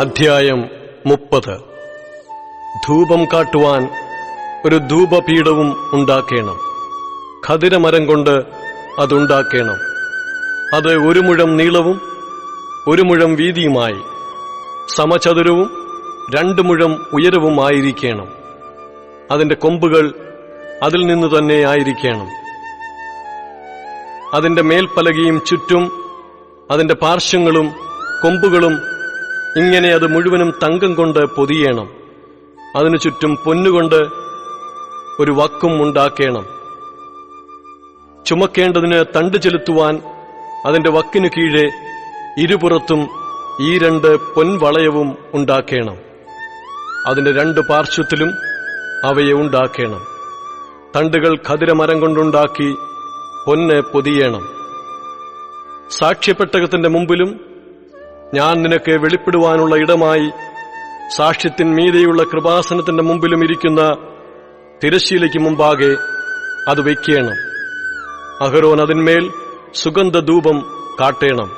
അധ്യായം 30. ധൂപം കാട്ടുവാൻ ഒരു ധൂപപീഠവും ഉണ്ടാക്കേണം. ഖദിരമരം കൊണ്ട് അതുണ്ടാക്കേണം. അത് 1 മുഴം നീളവും 1 മുഴം വീതിയുമായി സമചതുരവും 2 മുഴം ഉയരവുമായിരിക്കണം. അതിന്റെ കൊമ്പുകൾ അതിൽ നിന്നു തന്നെ ആയിരിക്കണം. അതിന്റെ മേൽപ്പലകയും ചുറ്റും അതിന്റെ പാർശ്വങ്ങളും കൊമ്പുകളും ഇങ്ങനെ അത് മുഴുവനും തങ്കം കൊണ്ട് പൊതിയണം. അതിനു ചുറ്റും പൊന്നുകൊണ്ട് ഒരു വക്കും ഉണ്ടാക്കേണം. ചുമക്കേണ്ടതിന് തണ്ട് ചെലുത്തുവാൻ അതിന്റെ വക്കിനു കീഴെ ഇരുപുറത്തും ഈ 2 പൊൻവളയവും ഉണ്ടാക്കേണം. അതിന്റെ 2 പാർശ്വത്തിലും അവയെ ഉണ്ടാക്കേണം. തണ്ടുകൾ ഖദിരമരം കൊണ്ടുണ്ടാക്കി പൊന്ന് പൊതിയണം. സാക്ഷ്യപ്പെട്ടകത്തിന്റെ മുമ്പിലും ഞാൻ നിനക്ക് വെളിപ്പെടുവാനുള്ള ഇടമായി സാക്ഷ്യത്തിന്മീതെയുള്ള കൃപാസനത്തിന്റെ മുമ്പിലും ഇരിക്കുന്ന തിരശ്ശീലയ്ക്ക് മുമ്പാകെ അത് വയ്ക്കേണം. അഹരോൻ അതിന്മേൽ സുഗന്ധധൂപം കാട്ടേണം.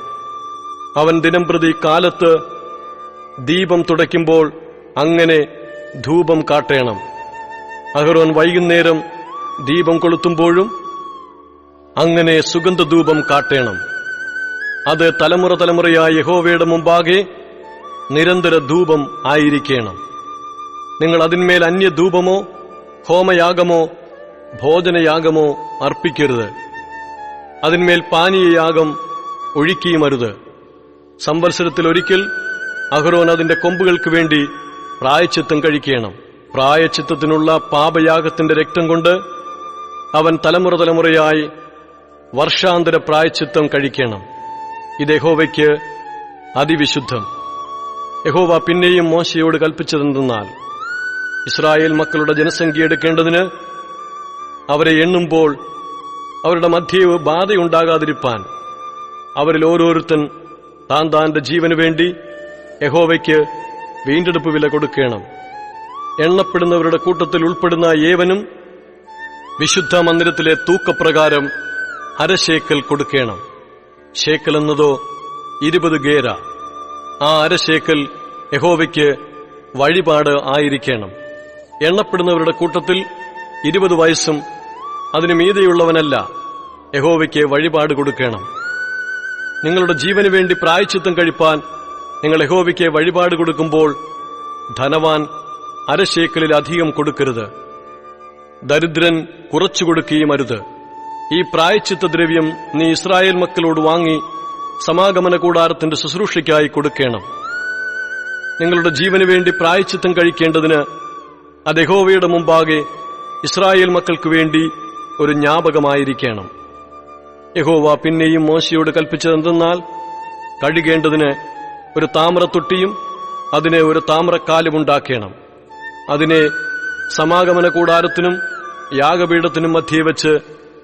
അവൻ ദിനംപ്രതി കാലത്ത് ദീപം തുടയ്ക്കുമ്പോൾ അങ്ങനെ ധൂപം കാട്ടേണം. അഹരോൻ വൈകുന്നേരം ദീപം കൊളുത്തുമ്പോഴും അങ്ങനെ സുഗന്ധധൂപം കാട്ടേണം. അത് തലമുറ തലമുറയായി യഹോവയുടെ മുമ്പാകെ നിരന്തര ധൂപം ആയിരിക്കണം. നിങ്ങൾ അതിന്മേൽ അന്യധൂപമോ ഹോമയാഗമോ ഭോജനയാഗമോ അർപ്പിക്കരുത്. അതിന്മേൽ പാനീയയാഗം ഒഴിക്കുകയുമരുത്. സംവത്സരത്തിലൊരിക്കൽ അഹരോൻ അതിന്റെ കൊമ്പുകൾക്ക് വേണ്ടി പ്രായശ്ചിത്തം കഴിക്കണം. പ്രായശ്ചിത്തത്തിനുള്ള പാപയാഗത്തിന്റെ രക്തം കൊണ്ട് അവൻ തലമുറ തലമുറയായി വർഷാന്തര പ്രായശ്ചിത്തം കഴിക്കണം. ഇത് യഹോവയ്ക്ക് അതിവിശുദ്ധം. യഹോവ പിന്നെയും മോശയോട് കൽപ്പിച്ചതെന്തെന്നാൽ, ഇസ്രായേൽ മക്കളുടെ ജനസംഖ്യ എടുക്കേണ്ടതിന് അവരെ എണ്ണുമ്പോൾ അവരുടെ മധ്യേ ബാധയുണ്ടാകാതിരിപ്പാൻ അവരിൽ ഓരോരുത്തൻ താൻ താന്റെ ജീവനു വേണ്ടി യഹോവയ്ക്ക് വീണ്ടെടുപ്പ് വില കൊടുക്കണം. എണ്ണപ്പെടുന്നവരുടെ കൂട്ടത്തിൽ ഉൾപ്പെടുന്ന ഏവനും വിശുദ്ധ മന്ദിരത്തിലെ തൂക്കപ്രകാരം 1/2 ശേക്കൽ കൊടുക്കണം. ശേക്കൽ എന്നതോ 20 ഗേര. ആ 1/2 ശേക്കൽ യഹോവയ്ക്ക് വഴിപാട് ആയിരിക്കണം. എണ്ണപ്പെടുന്നവരുടെ കൂട്ടത്തിൽ 20 വയസ്സും അതിനു മീതെയുള്ളവനല്ല യഹോവയ്ക്ക് വഴിപാട് കൊടുക്കണം. നിങ്ങളുടെ ജീവനു വേണ്ടി പ്രായശ്ചിത്തം കഴിപ്പാൻ നിങ്ങൾ യഹോവയ്ക്ക് വഴിപാട് കൊടുക്കുമ്പോൾ ധനവാൻ 1/2 ശേക്കലിലധികം കൊടുക്കരുത്. ദരിദ്രൻ കുറച്ചു കൊടുക്കുകയും അരുത്. ഈ പ്രായശ്ചിത്ത ദ്രവ്യം നീ ഇസ്രായേൽ മക്കളോട് വാങ്ങി സമാഗമന കൂടാരത്തിന്റെ ശുശ്രൂഷയ്ക്കായി കൊടുക്കണം. നിങ്ങളുടെ ജീവനു വേണ്ടി പ്രായശ്ചിത്തം കഴിക്കേണ്ടതിന് അത് യഹോവയുടെ മുമ്പാകെ ഇസ്രായേൽ മക്കൾക്കു വേണ്ടി ഒരു ജ്ഞാപകമായിരിക്കണം. യഹോവ പിന്നെയും മോശയോട് കൽപ്പിച്ചതെന്തെന്നാൽ, കഴുകേണ്ടതിന് ഒരു താമ്രത്തൊട്ടിയും അതിനെ ഒരു താമ്രക്കാലുമുണ്ടാക്കണം. അതിനെ സമാഗമന കൂടാരത്തിനും യാഗപീഠത്തിനും മധ്യേ വെച്ച്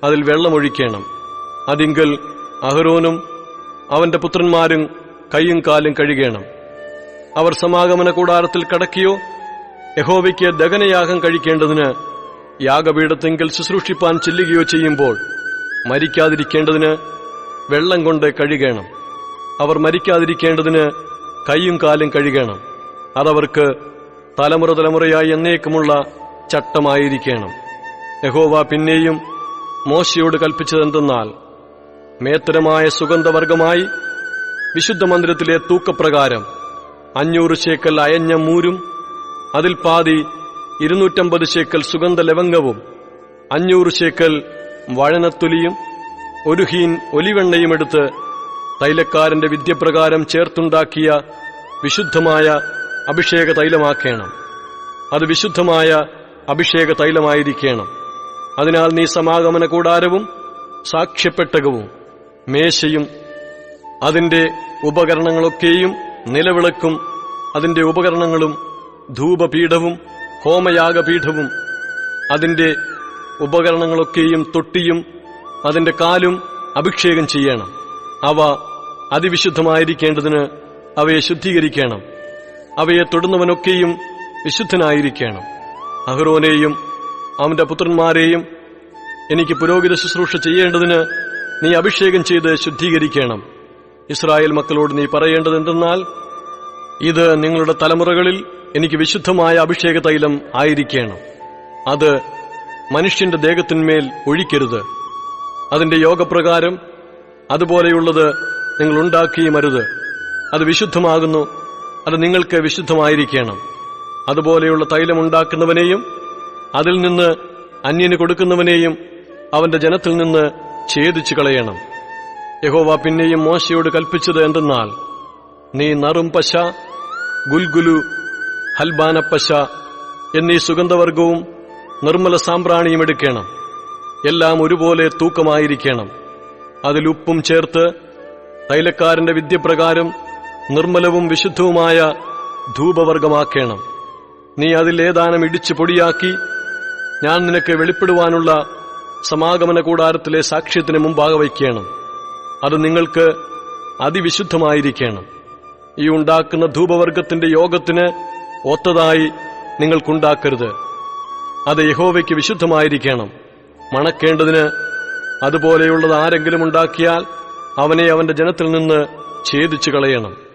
അതിൽ വെള്ളമൊഴിക്കണം. അതിങ്കൽ അഹരോനും അവന്റെ പുത്രന്മാരും കൈയും കാലും കഴുകണം. അവർ സമാഗമന കൂടാരത്തിൽ കടക്കുകയോ യഹോവയ്ക്ക് ദഹനയാഗം കഴിക്കേണ്ടതിന് യാഗപീഠത്തെങ്കിൽ ശുശ്രൂഷിപ്പാൻ ചെല്ലുകയോ ചെയ്യുമ്പോൾ മരിക്കാതിരിക്കേണ്ടതിന് വെള്ളം കൊണ്ട് കഴുകണം. അവർ മരിക്കാതിരിക്കേണ്ടതിന് കൈയും കാലും കഴുകണം. അതവർക്ക് തലമുറ തലമുറയായി എന്നേക്കുമുള്ള ചട്ടമായിരിക്കണം. യഹോവ പിന്നെയും മോശയോട് കൽപ്പിച്ചതെന്തെന്നാൽ, മേത്തരമായ സുഗന്ധവർഗമായി വിശുദ്ധ മന്ദിരത്തിലെ തൂക്കപ്രകാരം 500 ശേക്കൽ അയഞ്ഞ മൂരും അതിൽ പാതി 250 ശേക്കൽ സുഗന്ധ ലവംഗവും 500 ശേക്കൽ വഴനത്തൊലിയും 1 ഹീൻ ഒലിവെണ്ണയും എടുത്ത് തൈലക്കാരന്റെ വിദ്യപ്രകാരം ചേർത്തുണ്ടാക്കിയ വിശുദ്ധമായ അഭിഷേക തൈലമാക്കണം. അത് വിശുദ്ധമായ അഭിഷേക തൈലമായിരിക്കണം. അതിനാൽ നീ സമാഗമന കൂടാരവും സാക്ഷ്യപ്പെട്ടകവും മേശയും അതിന്റെ ഉപകരണങ്ങളൊക്കെയും നിലവിളക്കും അതിന്റെ ഉപകരണങ്ങളും ധൂപപീഠവും ഹോമയാഗപീഠവും അതിന്റെ ഉപകരണങ്ങളൊക്കെയും തൊട്ടിയും അതിന്റെ കാലും അഭിഷേകം ചെയ്യണം. അവ അതിവിശുദ്ധമായിരിക്കേണ്ടതിന് അവയെ ശുദ്ധീകരിക്കണം. അവയെ തൊടുന്നവനൊക്കെയും വിശുദ്ധനായിരിക്കണം. അഹരോനെയും അവന്റെ പുത്രന്മാരെയും എനിക്ക് പുരോഹിത ശുശ്രൂഷ ചെയ്യേണ്ടതിന് നീ അഭിഷേകം ചെയ്ത് ശുദ്ധീകരിക്കണം. ഇസ്രായേൽ മക്കളോട് നീ പറയേണ്ടതെന്തെന്നാൽ, ഇത് നിങ്ങളുടെ തലമുറകളിൽ എനിക്ക് വിശുദ്ധമായ അഭിഷേക തൈലം ആയിരിക്കണം. അത് മനുഷ്യന്റെ ദേഹത്തിന്മേൽ ഒഴിക്കരുത്. അതിന്റെ യോഗപ്രകാരം അതുപോലെയുള്ളത് നിങ്ങൾ ഉണ്ടാക്കിയും അരുത്. അത് വിശുദ്ധമാകുന്നു. അത് നിങ്ങൾക്ക് വിശുദ്ധമായിരിക്കണം. അതുപോലെയുള്ള തൈലം ഉണ്ടാക്കുന്നവനെയും അതിൽ നിന്ന് അന്യന് കൊടുക്കുന്നവനെയും അവന്റെ ജനത്തിൽ നിന്ന് ഛേദിച്ചു കളയണം. യഹോവ പിന്നെയും മോശയോട് കൽപ്പിച്ചത് എന്തെന്നാൽ, നീ നറും പശ, ഗുൽഗുലു, ഹൽബാനപ്പശ എന്നീ സുഗന്ധവർഗവും നിർമ്മല സാമ്പ്രാണിയും എടുക്കണം. എല്ലാം ഒരുപോലെ തൂക്കമായിരിക്കണം. അതിൽ ഉപ്പും ചേർത്ത് തൈലക്കാരന്റെ വിദ്യപ്രകാരം നിർമ്മലവും വിശുദ്ധവുമായ ധൂപവർഗമാക്കണം. നീ അതിൽ ഏതാനും ഇടിച്ചു പൊടിയാക്കി ഞാൻ നിനക്ക് വെളിപ്പെടുവാനുള്ള സമാഗമന കൂടാരത്തിലെ സാക്ഷ്യത്തിന് മുമ്പാകെ വയ്ക്കണം. അത് നിങ്ങൾക്ക് അതിവിശുദ്ധമായിരിക്കണം. ഈ ഉണ്ടാക്കുന്ന ധൂപവർഗത്തിന്റെ യോഗത്തിന് ഒത്തതായി നിങ്ങൾക്കുണ്ടാക്കരുത്. അത് യഹോവയ്ക്ക് വിശുദ്ധമായിരിക്കണം. മണക്കേണ്ടതിന് അതുപോലെയുള്ളത് ആരെങ്കിലും ഉണ്ടാക്കിയാൽ അവനെ അവന്റെ ജനത്തിൽ നിന്ന് ഛേദിച്ചു കളയണം.